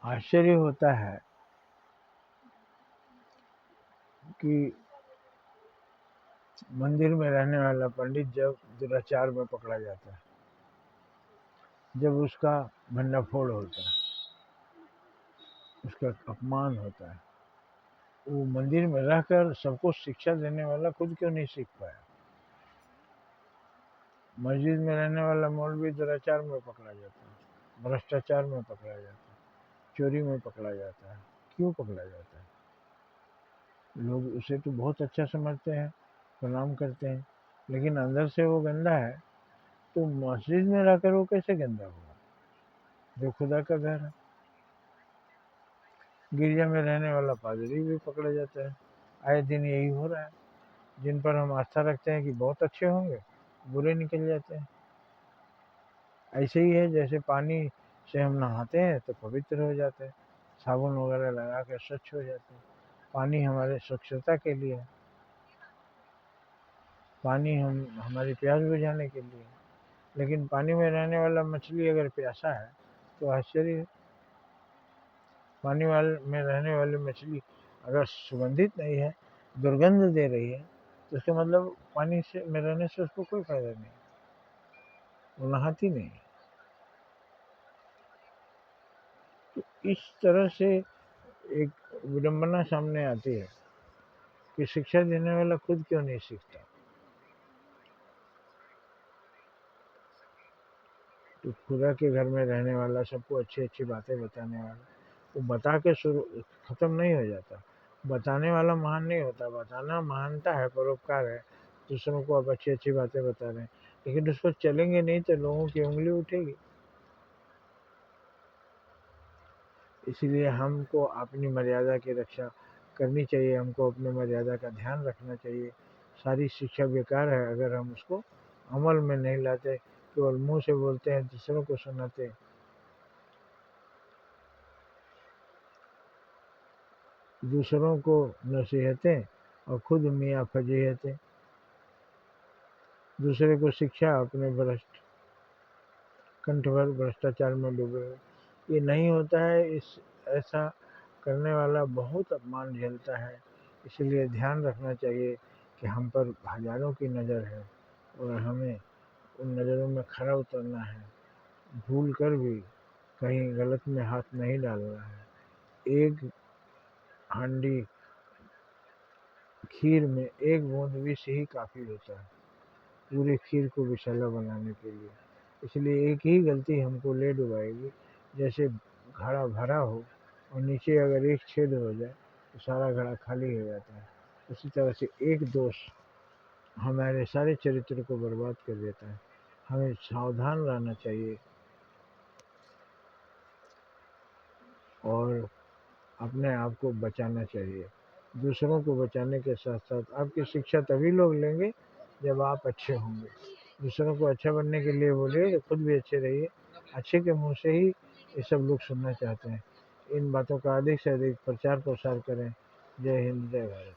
आश्चर्य होता है कि मंदिर में रहने वाला पंडित जब दुराचार में पकड़ा जाता है, जब उसका भंडाफोड़ होता है, उसका अपमान होता है, वो मंदिर में रहकर सबको शिक्षा देने वाला खुद क्यों नहीं सीख पाया? मस्जिद में रहने वाला मौलवी दुराचार में पकड़ा जाता है, भ्रष्टाचार में पकड़ा जाता है, चोरी में पकड़ा जाता है। क्यों पकड़ा जाता है? लोग उसे तो बहुत अच्छा समझते हैं, प्रणाम करते हैं, लेकिन अंदर से वो गंदा है। तो मस्जिद में रहकर वो कैसे गंदा होगा, जो खुदा का घर है? गिरजा में रहने वाला पादरी भी पकड़ा जाता है। आए दिन यही हो रहा है। जिन पर हम आस्था रखते हैं कि बहुत अच्छे होंगे, बुरे निकल जाते हैं। ऐसे ही है जैसे पानी से हम नहाते हैं तो पवित्र हो जाते हैं, साबुन वगैरह लगा कर स्वच्छ हो जाते हैं। पानी हमारे स्वच्छता के लिए है, पानी हमारी प्यास बुझाने के लिए है। लेकिन पानी में रहने वाला मछली अगर प्यासा है तो आश्चर्य है। पानी में रहने वाली मछली अगर सुगंधित नहीं है, दुर्गंध दे रही है, तो इसका मतलब पानी से में रहने से उसको कोई फायदा नहीं, वो नहाती नहीं। तो इस तरह से एक विडंबना सामने आती है कि शिक्षा देने वाला खुद क्यों नहीं सीखता। तो खुदा के घर में रहने वाला, सबको अच्छी अच्छी बातें बताने वाला, वो बता के शुरू खत्म नहीं हो जाता। बताने वाला महान नहीं होता, बताना महानता है, परोपकार है। दूसरों को आप अच्छी अच्छी बातें बता रहे हैं, लेकिन उस पर चलेंगे नहीं तो लोगों की उंगली उठेगी। इसलिए हमको अपनी मर्यादा की रक्षा करनी चाहिए, हमको अपनी मर्यादा का ध्यान रखना चाहिए। सारी शिक्षा बेकार है अगर हम उसको अमल में नहीं लाते, केवल मुंह से बोलते हैं, दूसरों को सुनाते हैं। दूसरों को नसीहतें और खुद मियाँ फजीहतें। दूसरे को शिक्षा, अपने कंठ भर भ्रष्टाचार में डूबे हुए। ये नहीं होता है। ऐसा करने वाला बहुत अपमान झेलता है। इसलिए ध्यान रखना चाहिए कि हम पर हजारों की नज़र है और हमें उन नज़रों में खरा उतरना है। भूल कर भी कहीं गलत में हाथ नहीं डालना है। एक हांडी खीर में एक बूंद विष ही काफ़ी होता है पूरी खीर को विषैला बनाने के लिए। इसलिए एक ही गलती हमको ले डुबाएगी। जैसे घड़ा भरा हो और नीचे अगर एक छेद हो जाए तो सारा घड़ा खाली हो जाता है। उसी तरह से एक दोष हमारे सारे चरित्र को बर्बाद कर देता है। हमें सावधान रहना चाहिए और अपने आप को बचाना चाहिए। दूसरों को बचाने के साथ साथ आपकी शिक्षा तभी लोग लेंगे जब आप अच्छे होंगे। दूसरों को अच्छा बनने के लिए बोलिए तो खुद भी अच्छे रहिए। अच्छे के मुंह से ही ये सब लोग सुनना चाहते हैं। इन बातों का अधिक से अधिक प्रचार प्रसार करें। जय हिंद, जय भारत।